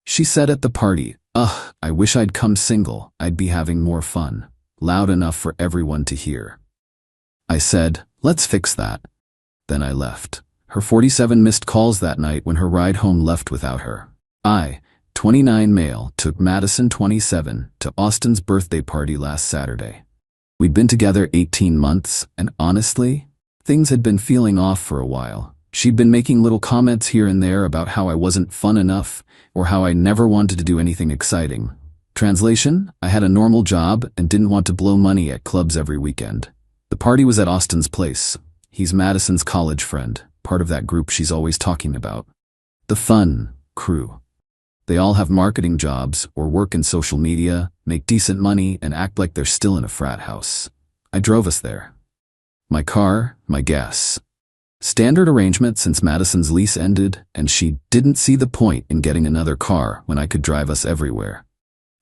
She said at the party, "Ugh, I wish I'd come single, I'd be having more fun." Loud enough for everyone to hear. I said, "Let's fix that." Then I left. Her 47 missed calls that night when her ride home left without her. I, 29 male, took Madison, 27, to Austin's birthday party last Saturday. We'd been together 18 months, and honestly, things had been feeling off for a while. She'd been making little comments here and there about how I wasn't fun enough, or how I never wanted to do anything exciting. Translation, I had a normal job and didn't want to blow money at clubs every weekend. The party was at Austin's place. He's Madison's college friend, part of that group she's always talking about. The fun crew. They all have marketing jobs or work in social media, make decent money, and act like they're still in a frat house. I drove us there. My car, my gas. Standard arrangement since Madison's lease ended, and she didn't see the point in getting another car when I could drive us everywhere.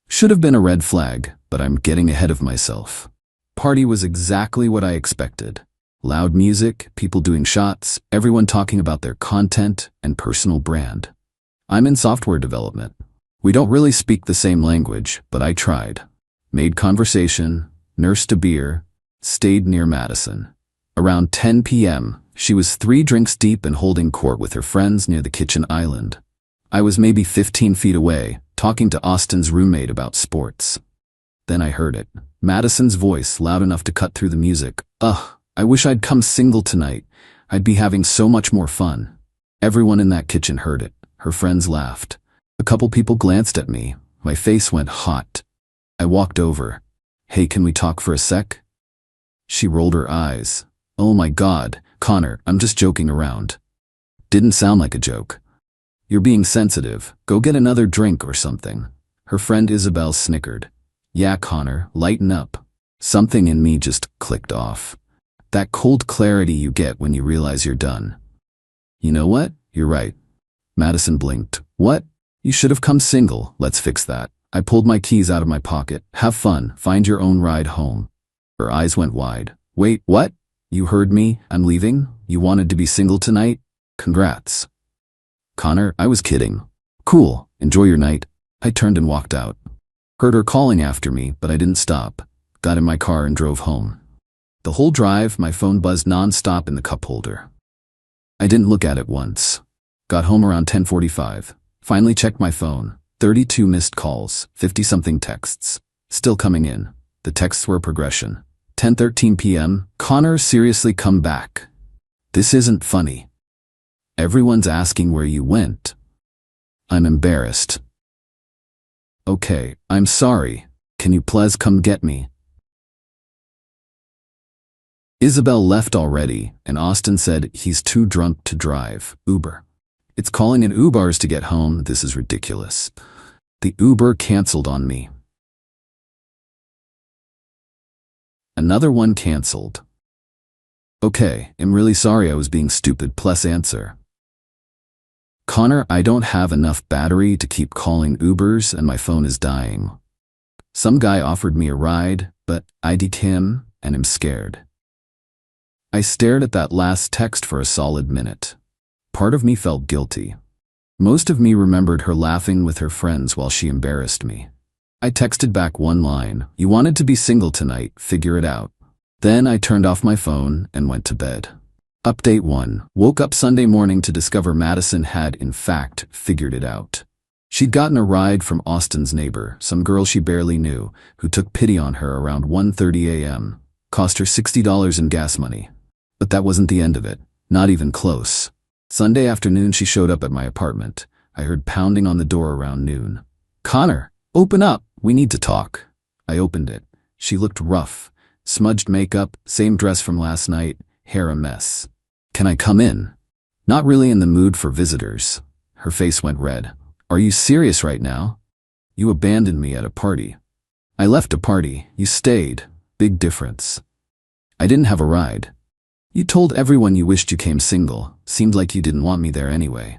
Should have been a red flag, but I'm getting ahead of myself. Party was exactly what I expected. Loud music, people doing shots, everyone talking about their content and personal brand. I'm in software development. We don't really speak the same language, but I tried. Made conversation, nursed a beer, stayed near Madison. Around 10 p.m., she was 3 drinks deep and holding court with her friends near the kitchen island. I was maybe 15 feet away, talking to Austin's roommate about sports. Then I heard it. Madison's voice, loud enough to cut through the music. "Ugh, I wish I'd come single tonight. I'd be having so much more fun." Everyone in that kitchen heard it. Her friends laughed. A couple people glanced at me. My face went hot. I walked over. "Hey, can we talk for a sec?" She rolled her eyes. "Oh my God, Connor, I'm just joking around." Didn't sound like a joke. "You're being sensitive. Go get another drink or something." Her friend Isabel snickered. "Yeah, Connor, lighten up." Something in me just clicked off. That cold clarity you get when you realize you're done. "You know what? You're right." Madison blinked. "What? You should have come single. Let's fix that." I pulled my keys out of my pocket. "Have fun. Find your own ride home." Her eyes went wide. "Wait, what? You heard me? I'm leaving? You wanted to be single tonight? Congrats." "Connor, I was kidding." "Cool. Enjoy your night." I turned and walked out. Heard her calling after me, but I didn't stop. Got in my car and drove home. The whole drive, my phone buzzed non-stop in the cup holder. I didn't look at it once. Got home around 10:45. Finally checked my phone. 32 missed calls, 50-something texts. Still coming in. The texts were a progression. 10:13 p.m. "Connor, seriously, come back. This isn't funny. Everyone's asking where you went." I'm embarrassed. "Okay, I'm sorry. Can you please come get me?" Isabel left already, and Austin said he's too drunk to drive. Uber. It's calling in Ubers to get home. This is ridiculous. The Uber canceled on me. Another one canceled. "Okay, I'm really sorry I was being stupid. Plus answer." "Connor, I don't have enough battery to keep calling Ubers and my phone is dying." Some guy offered me a ride, but I D'd him and am scared. I stared at that last text for a solid minute. Part of me felt guilty. Most of me remembered her laughing with her friends while she embarrassed me. I texted back one line, "You wanted to be single tonight, figure it out." Then I turned off my phone and went to bed. Update 1. Woke up Sunday morning to discover Madison had, in fact, figured it out. She'd gotten a ride from Austin's neighbor, some girl she barely knew, who took pity on her around 1:30 a.m. Cost her $60 in gas money. But that wasn't the end of it. Not even close. Sunday afternoon she showed up at my apartment. I heard pounding on the door around noon. "Connor, open up. We need to talk." I opened it. She looked rough. Smudged makeup, same dress from last night, hair a mess. "Can I come in?" Not really in the mood for visitors. Her face went red. "Are you serious right now? You abandoned me at a party." "I left a party. You stayed. Big difference." "I didn't have a ride." "You told everyone you wished you came single. Seemed like you didn't want me there anyway."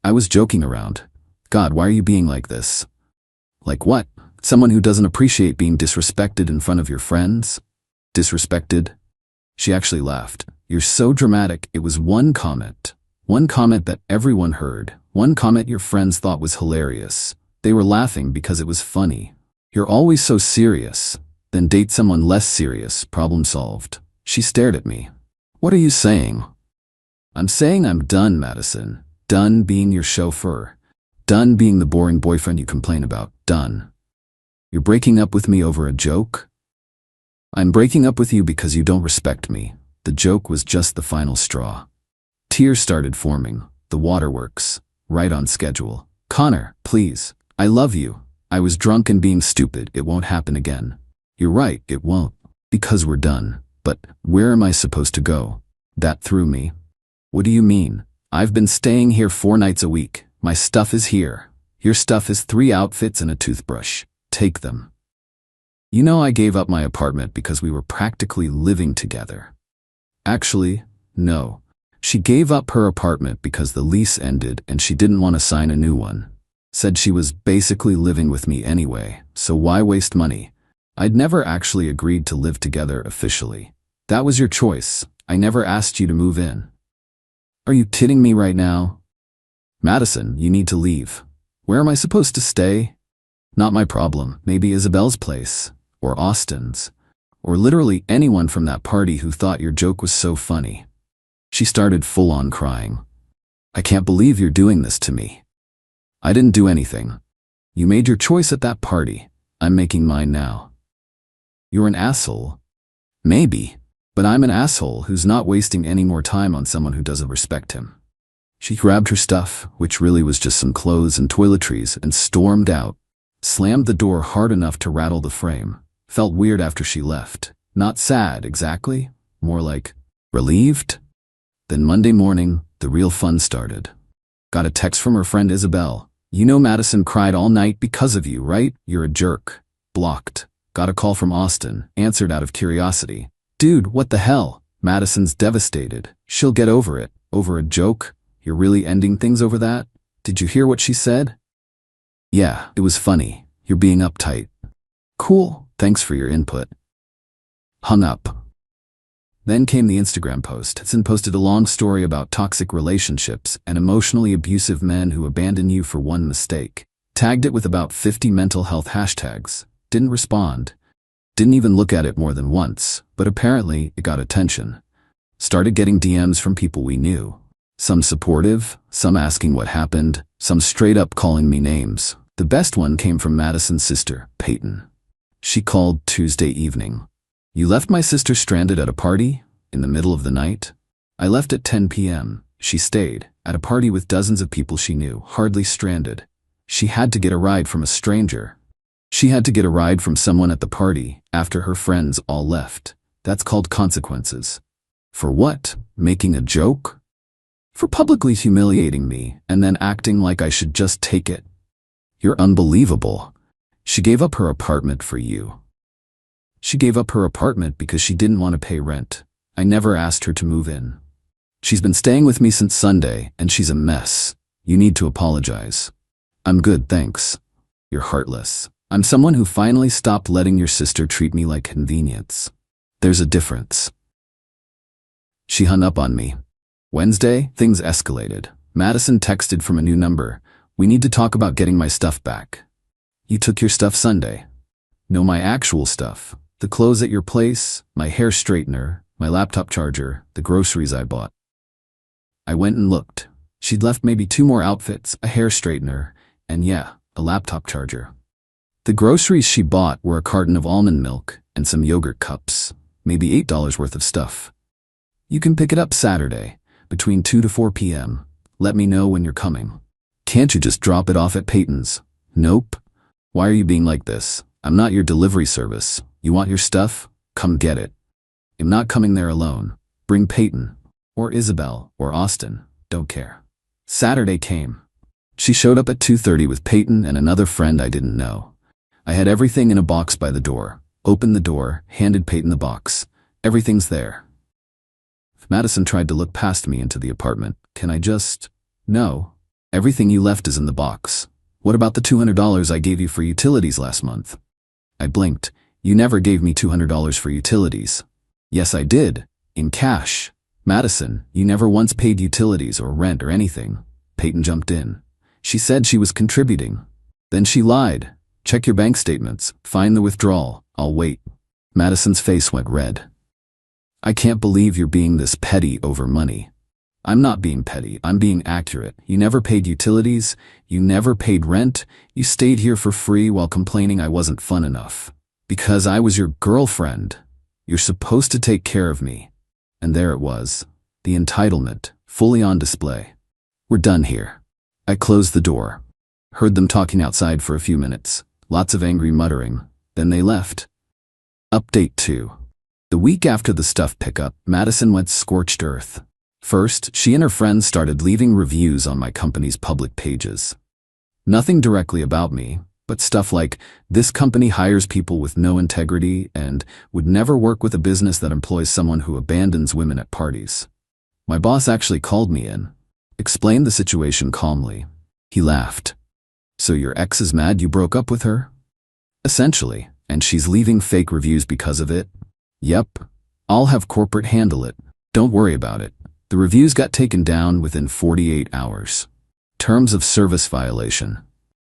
"I was joking around." "God, why are you being like this?" "Like what? Someone who doesn't appreciate being disrespected in front of your friends?" "Disrespected?" She actually laughed. "You're so dramatic. It was one comment." One comment that everyone heard. One comment your friends thought was hilarious. They were laughing because it was funny. You're always so serious. Then date someone less serious. Problem solved. She stared at me. What are you saying? I'm saying I'm done, Madison. Done being your chauffeur. Done being the boring boyfriend you complain about. Done. You're breaking up with me over a joke? I'm breaking up with you because you don't respect me. The joke was just the final straw. Tears started forming. The waterworks. Right on schedule. Connor, please. I love you. I was drunk and being stupid. It won't happen again. You're right, it won't. Because we're done. But where am I supposed to go? That threw me. What do you mean? I've been staying here 4 nights a week. My stuff is here. Your stuff is 3 outfits and a toothbrush. Take them. You know I gave up my apartment because we were practically living together. Actually, no. She gave up her apartment because the lease ended and she didn't want to sign a new one. Said she was basically living with me anyway, so why waste money? I'd never actually agreed to live together officially. That was your choice. I never asked you to move in. Are you kidding me right now? Madison, you need to leave. Where am I supposed to stay? Not my problem. Maybe Isabel's place. Or Austin's. Or literally anyone from that party who thought your joke was so funny. She started full-on crying. I can't believe you're doing this to me. I didn't do anything. You made your choice at that party. I'm making mine now. You're an asshole. Maybe. But I'm an asshole who's not wasting any more time on someone who doesn't respect him. She grabbed her stuff, which really was just some clothes and toiletries, and stormed out. Slammed the door hard enough to rattle the frame. Felt weird after she left. Not sad, exactly. More like relieved. Then Monday morning, the real fun started. Got a text from her friend Isabel. You know Madison cried all night because of you, right? You're a jerk. Blocked. Got a call from Austin. Answered out of curiosity. Dude, what the hell? Madison's devastated. She'll get over it. Over a joke? You're really ending things over that? Did you hear what she said? Yeah, it was funny. You're being uptight. Cool, thanks for your input. Hung up. Then came the Instagram post. Hudson posted a long story about toxic relationships and emotionally abusive men who abandon you for one mistake. Tagged it with about 50 mental health hashtags. Didn't respond. Didn't even look at it more than once, but apparently it got attention. Started getting DMs from people we knew. Some supportive, some asking what happened, some straight up calling me names. The best one came from Madison's sister, Peyton. She called Tuesday evening. You left my sister stranded at a party? In the middle of the night? I left at 10 p.m. She stayed, at a party with dozens of people she knew, hardly stranded. She had to get a ride from a stranger. She had to get a ride from someone at the party, after her friends all left. That's called consequences. For what? Making a joke? For publicly humiliating me, and then acting like I should just take it. You're unbelievable. She gave up her apartment for you. She gave up her apartment because she didn't want to pay rent. I never asked her to move in. She's been staying with me since Sunday, and she's a mess. You need to apologize. I'm good, thanks. You're heartless. I'm someone who finally stopped letting your sister treat me like convenience. There's a difference. She hung up on me. Wednesday, things escalated. Madison texted from a new number. We need to talk about getting my stuff back. You took your stuff Sunday. No, my actual stuff. The clothes at your place, my hair straightener, my laptop charger, the groceries I bought. I went and looked. She'd left maybe 2 more outfits, a hair straightener, and yeah, a laptop charger. The groceries she bought were a carton of almond milk and some yogurt cups, maybe $8 worth of stuff. You can pick it up Saturday, between 2 to 4 p.m. Let me know when you're coming. Can't you just drop it off at Peyton's? Nope. Why are you being like this? I'm not your delivery service. You want your stuff? Come get it. I'm not coming there alone. Bring Peyton, or Isabel, or Austin. Don't care. Saturday came. She showed up at 2:30 with Peyton and another friend I didn't know. I had everything in a box by the door. Opened the door, handed Peyton the box. Everything's there. Madison tried to look past me into the apartment. Can I just? No. Everything you left is in the box. What about the $200 I gave you for utilities last month? I blinked. You never gave me $200 for utilities. Yes, I did. In cash. Madison, you never once paid utilities or rent or anything. Peyton jumped in. She said she was contributing. Then she lied. Check your bank statements. Find the withdrawal. I'll wait. Madison's face went red. I can't believe you're being this petty over money. I'm not being petty. I'm being accurate. You never paid utilities. You never paid rent. You stayed here for free while complaining I wasn't fun enough. Because I was your girlfriend. You're supposed to take care of me. And there it was. The entitlement, fully on display. We're done here. I closed the door. Heard them talking outside for a few minutes. Lots of angry muttering. Then they left. Update 2. The week after the stuff pickup, Madison went scorched earth. First, she and her friends started leaving reviews on my company's public pages. Nothing directly about me, but stuff like, this company hires people with no integrity and would never work with a business that employs someone who abandons women at parties. My boss actually called me in, explained the situation calmly. He laughed. So your ex is mad you broke up with her? Essentially, and she's leaving fake reviews because of it? Yep. I'll have corporate handle it. Don't worry about it. The reviews got taken down within 48 hours. Terms of service violation.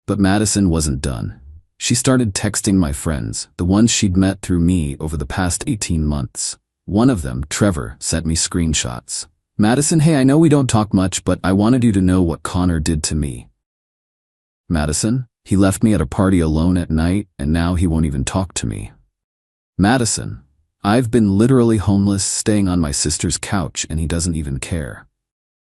But Madison wasn't done. She started texting my friends, the ones she'd met through me over the past 18 months. One of them, Trevor, sent me screenshots. Madison, hey, I know we don't talk much, but I wanted you to know what Connor did to me. Madison, he left me at a party alone at night, and now he won't even talk to me. Madison, I've been literally homeless, staying on my sister's couch, and he doesn't even care.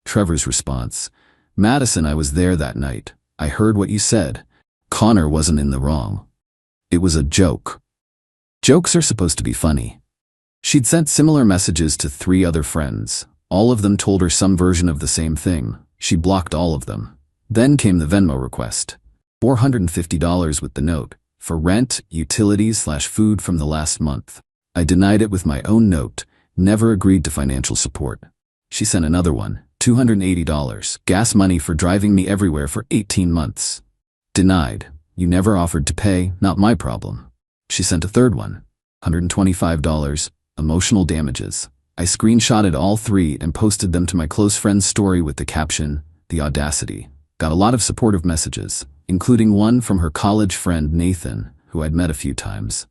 Trevor's response, Madison, I was there that night. I heard what you said. Connor wasn't in the wrong. It was a joke. Jokes are supposed to be funny. She'd sent similar messages to 3 other friends. All of them told her some version of the same thing. She blocked all of them. Then came the Venmo request. $450 with the note, for rent, utilities/food from the last month. I denied it with my own note, never agreed to financial support. She sent another one, $280, gas money for driving me everywhere for 18 months. Denied. You never offered to pay, not my problem. She sent a third one, $125, emotional damages. I screenshotted all 3 and posted them to my close friend's story with the caption, the audacity. Got a lot of supportive messages, including one from her college friend Nathan, who I'd met a few times.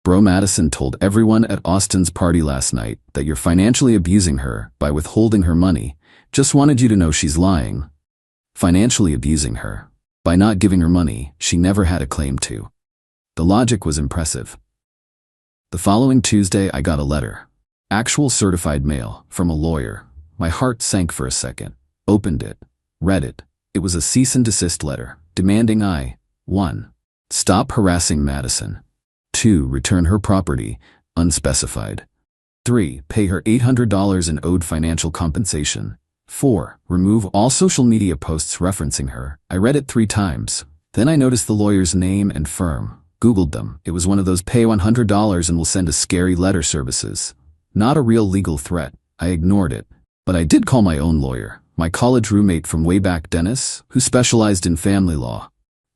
Bro, Madison told everyone at Austin's party last night that you're financially abusing her by withholding her money. Just wanted you to know she's lying. Financially abusing her. By not giving her money she never had a claim to. The logic was impressive. The following Tuesday I got a letter. Actual certified mail, from a lawyer. My heart sank for a second. Opened it. Read it. It was a cease and desist letter, demanding I, 1. Stop harassing Madison. 2. Return her property, unspecified. 3. Pay her $800 in owed financial compensation. 4. Remove all social media posts referencing her. I read it 3 times. Then I noticed the lawyer's name and firm. Googled them. It was one of those pay $100 and we'll send a scary letter services. Not a real legal threat. I ignored it. But I did call my own lawyer, my college roommate from way back, Dennis, who specialized in family law.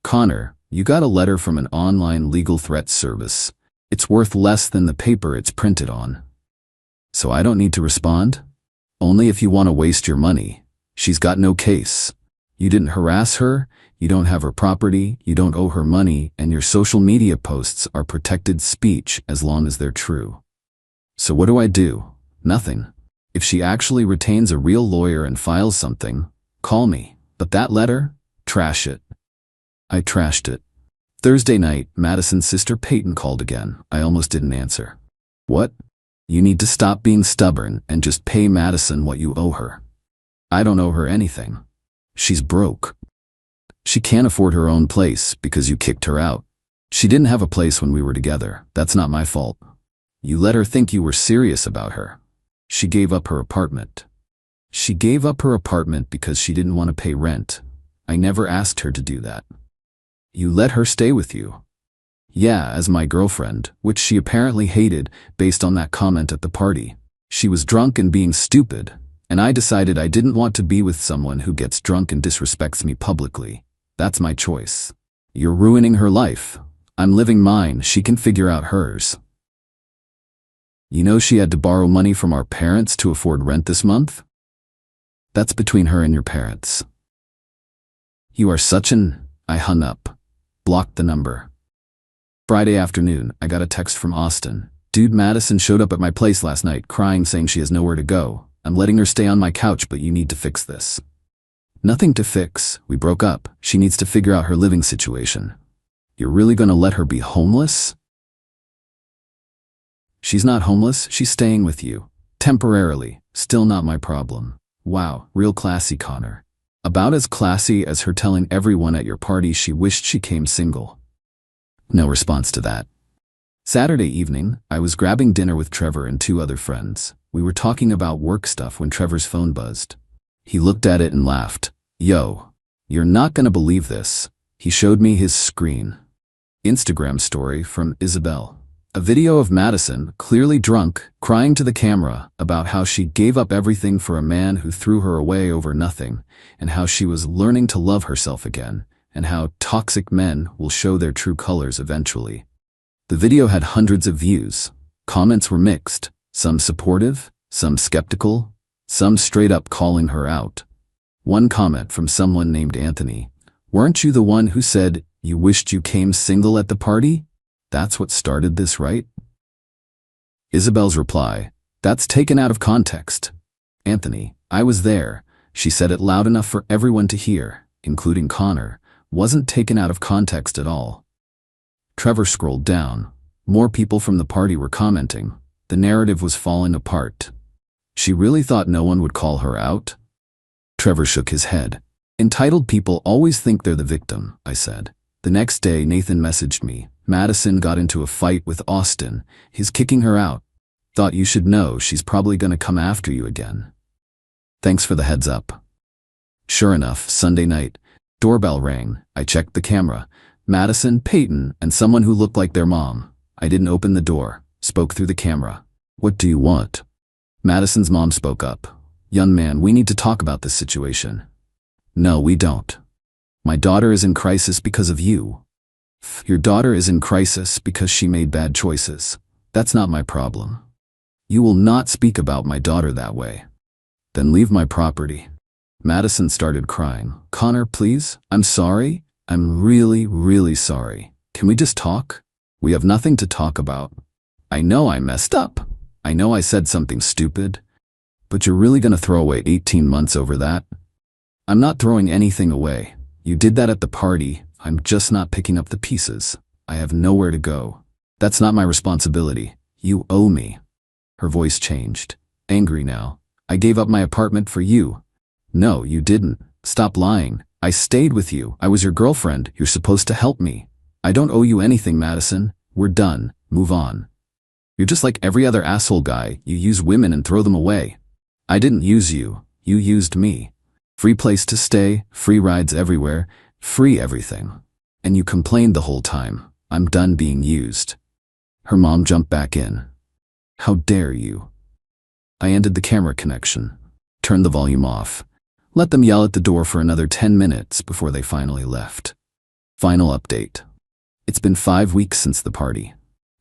Connor, you got a letter from an online legal threat service. It's worth less than the paper it's printed on. So I don't need to respond? Only if you want to waste your money. She's got no case. You didn't harass her, you don't have her property, you don't owe her money, and your social media posts are protected speech as long as they're true. So what do I do? Nothing. If she actually retains a real lawyer and files something, call me. But that letter? Trash it. I trashed it. Thursday night, Madison's sister Peyton called again. I almost didn't answer. What? You need to stop being stubborn and just pay Madison what you owe her. I don't owe her anything. She's broke. She can't afford her own place because you kicked her out. She didn't have a place when we were together. That's not my fault. You let her think you were serious about her. She gave up her apartment. She gave up her apartment because she didn't want to pay rent. I never asked her to do that. You let her stay with you. Yeah, as my girlfriend, which she apparently hated based on that comment at the party. She was drunk and being stupid, and I decided I didn't want to be with someone who gets drunk and disrespects me publicly. That's my choice. You're ruining her life. I'm living mine, she can figure out hers. You know she had to borrow money from our parents to afford rent this month? That's between her and your parents. You are such an... I hung up. Blocked the number. Friday afternoon, I got a text from Austin. Dude, Madison showed up at my place last night crying saying she has nowhere to go. I'm letting her stay on my couch, but you need to fix this. Nothing to fix. We broke up. She needs to figure out her living situation. You're really gonna let her be homeless? She's not homeless. She's staying with you. Temporarily. Still not my problem. Wow, real classy, Connor. About as classy as her telling everyone at your party she wished she came single. No response to that. Saturday evening, I was grabbing dinner with Trevor and 2 other friends. We were talking about work stuff when Trevor's phone buzzed. He looked at it and laughed. Yo, you're not gonna believe this. He showed me his screen. Instagram story from Isabel. A video of Madison, clearly drunk, crying to the camera about how she gave up everything for a man who threw her away over nothing, and how she was learning to love herself again, and how toxic men will show their true colors eventually. The video had hundreds of views. Comments were mixed, some supportive, some skeptical, some straight up calling her out. One comment from someone named Anthony. Weren't you the one who said you wished you came single at the party? That's what started this, right? Isabel's reply. That's taken out of context. Anthony, I was there. She said it loud enough for everyone to hear, including Connor. Wasn't taken out of context at all. Trevor scrolled down. More people from the party were commenting. The narrative was falling apart. She really thought no one would call her out? Trevor shook his head. Entitled people always think they're the victim, I said. The next day, Nathan messaged me. Madison got into a fight with Austin. He's kicking her out. Thought you should know she's probably gonna come after you again. Thanks for the heads up. Sure enough, Sunday night, doorbell rang. I checked the camera. Madison, Peyton, and someone who looked like their mom. I didn't open the door. Spoke through the camera. What do you want? Madison's mom spoke up. Young man, we need to talk about this situation. No, we don't. My daughter is in crisis because of you. Your daughter is in crisis because she made bad choices. That's not my problem. You will not speak about my daughter that way. Then leave my property. Madison started crying. Connor, please? I'm sorry. I'm really, really sorry. Can we just talk? We have nothing to talk about. I know I messed up. I know I said something stupid. But you're really gonna throw away 18 months over that? I'm not throwing anything away. You did that at the party. I'm just not picking up the pieces. I have nowhere to go. That's not my responsibility. You owe me. Her voice changed. Angry now. I gave up my apartment for you. No, you didn't. Stop lying. I stayed with you. I was your girlfriend. You're supposed to help me. I don't owe you anything, Madison. We're done. Move on. You're just like every other asshole guy. You use women and throw them away. I didn't use you. You used me. Free place to stay, free rides everywhere, free everything. And you complained the whole time. I'm done being used. Her mom jumped back in. How dare you? I ended the camera connection. Turned the volume off. Let them yell at the door for another 10 minutes before they finally left. Final update. It's been 5 weeks since the party.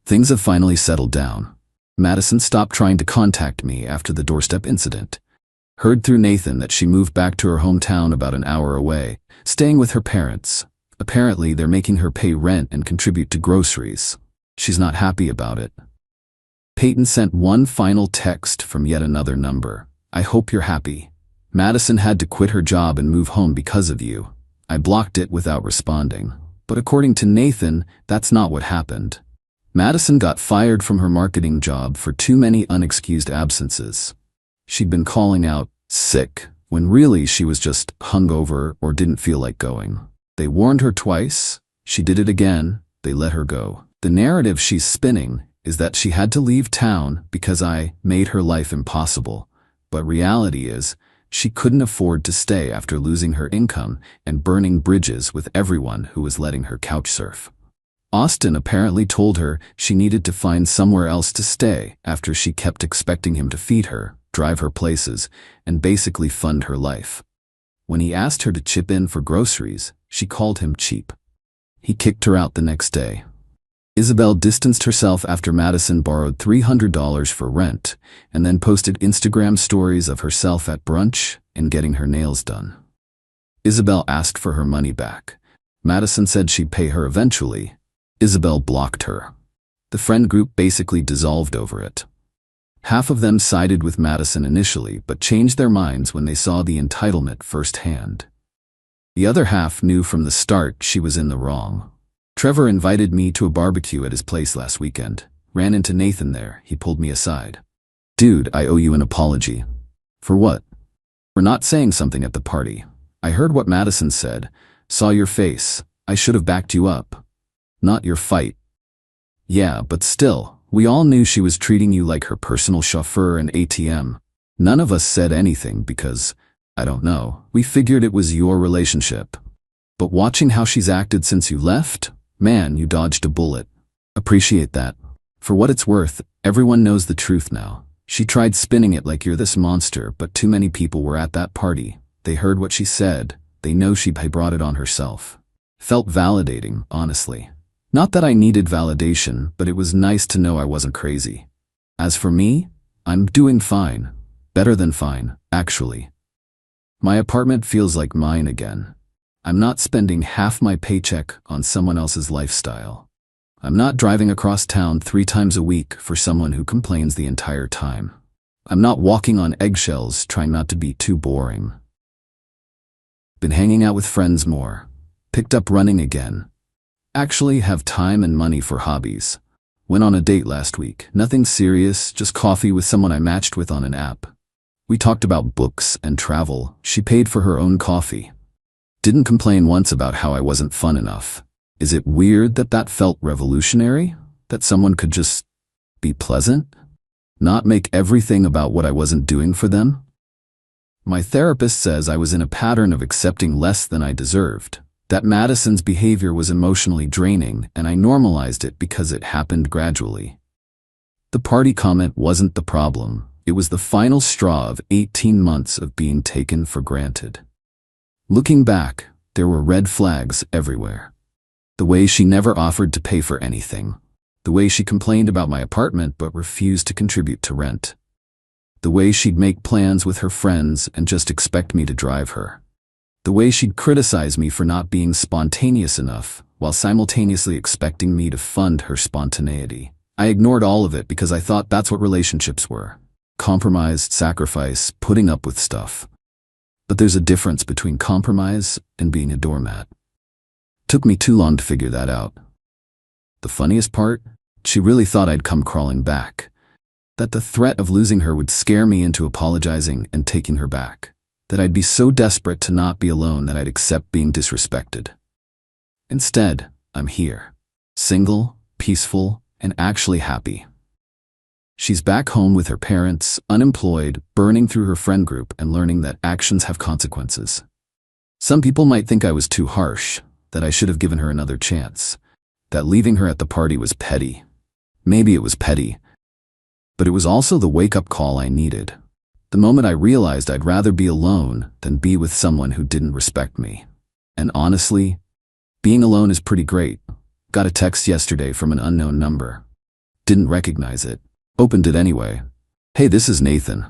Things have finally settled down. Madison stopped trying to contact me after the doorstep incident. Heard through Nathan that she moved back to her hometown about an hour away, staying with her parents. Apparently, they're making her pay rent and contribute to groceries. She's not happy about it. Peyton sent one final text from yet another number. I hope you're happy. Madison had to quit her job and move home because of you. I blocked it without responding. But according to Nathan, that's not what happened. Madison got fired from her marketing job for too many unexcused absences. She'd been calling out sick when really she was just hungover or didn't feel like going. They warned her twice. She did it again. They let her go. The narrative she's spinning is that she had to leave town because I made her life impossible. But reality is, she couldn't afford to stay after losing her income and burning bridges with everyone who was letting her couch surf. Austin apparently told her she needed to find somewhere else to stay after she kept expecting him to feed her, drive her places, and basically fund her life. When he asked her to chip in for groceries, she called him cheap. He kicked her out the next day. Isabel distanced herself after Madison borrowed $300 for rent and then posted Instagram stories of herself at brunch and getting her nails done. Isabel asked for her money back. Madison said she'd pay her eventually. Isabel blocked her. The friend group basically dissolved over it. Half of them sided with Madison initially, but changed their minds when they saw the entitlement firsthand. The other half knew from the start she was in the wrong. Trevor invited me to a barbecue at his place last weekend. Ran into Nathan there. He pulled me aside. "Dude, I owe you an apology." "For what?" "For not saying something at the party. I heard what Madison said. Saw your face. I should have backed you up. Not your fight." "Yeah, but still, we all knew she was treating you like her personal chauffeur and ATM. None of us said anything because, I don't know, we figured it was your relationship. But watching how she's acted since you left, man, you dodged a bullet. Appreciate that. For what it's worth, everyone knows the truth now. She tried spinning it like you're this monster, but too many people were at that party. They heard what she said. They know she brought it on herself." Felt validating, honestly. Not that I needed validation, but it was nice to know I wasn't crazy. As for me, I'm doing fine. Better than fine, actually. My apartment feels like mine again. I'm not spending half my paycheck on someone else's lifestyle. I'm not driving across town 3 times a week for someone who complains the entire time. I'm not walking on eggshells trying not to be too boring. Been hanging out with friends more. Picked up running again. Actually have time and money for hobbies. Went on a date last week. Nothing serious, just coffee with someone I matched with on an app. We talked about books and travel. She paid for her own coffee. Didn't complain once about how I wasn't fun enough. Is it weird that that felt revolutionary? That someone could just be pleasant? Not make everything about what I wasn't doing for them? My therapist says I was in a pattern of accepting less than I deserved. That Madison's behavior was emotionally draining, and I normalized it because it happened gradually. The party comment wasn't the problem. It was the final straw of 18 months of being taken for granted. Looking back, there were red flags everywhere. The way she never offered to pay for anything. The way she complained about my apartment but refused to contribute to rent. The way she'd make plans with her friends and just expect me to drive her. The way she'd criticize me for not being spontaneous enough, while simultaneously expecting me to fund her spontaneity. I ignored all of it because I thought that's what relationships were. Compromise, sacrifice, putting up with stuff. But there's a difference between compromise and being a doormat. Took me too long to figure that out. The funniest part? She really thought I'd come crawling back. That the threat of losing her would scare me into apologizing and taking her back. That I'd be so desperate to not be alone that I'd accept being disrespected. Instead, I'm here. Single, peaceful, and actually happy. She's back home with her parents, unemployed, burning through her friend group and learning that actions have consequences. Some people might think I was too harsh, that I should have given her another chance, that leaving her at the party was petty. Maybe it was petty, but it was also the wake-up call I needed. The moment I realized I'd rather be alone than be with someone who didn't respect me. And honestly, being alone is pretty great. Got a text yesterday from an unknown number. Didn't recognize it. Opened it anyway. "Hey, this is Nathan.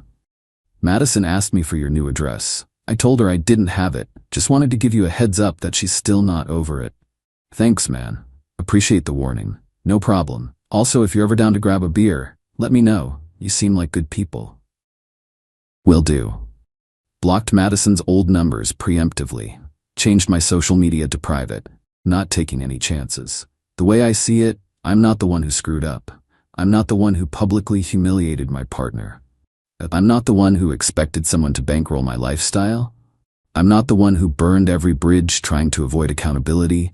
Madison asked me for your new address. I told her I didn't have it. Just wanted to give you a heads up that she's still not over it. Thanks, man. Appreciate the warning. No problem. Also, if you're ever down to grab a beer, let me know. You seem like good people." Will do. Blocked Madison's old numbers preemptively. Changed my social media to private. Not taking any chances. The way I see it, I'm not the one who screwed up. I'm not the one who publicly humiliated my partner. I'm not the one who expected someone to bankroll my lifestyle. I'm not the one who burned every bridge trying to avoid accountability.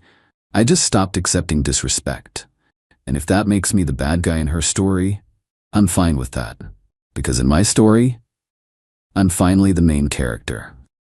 I just stopped accepting disrespect. And if that makes me the bad guy in her story, I'm fine with that. Because in my story, I'm finally the main character.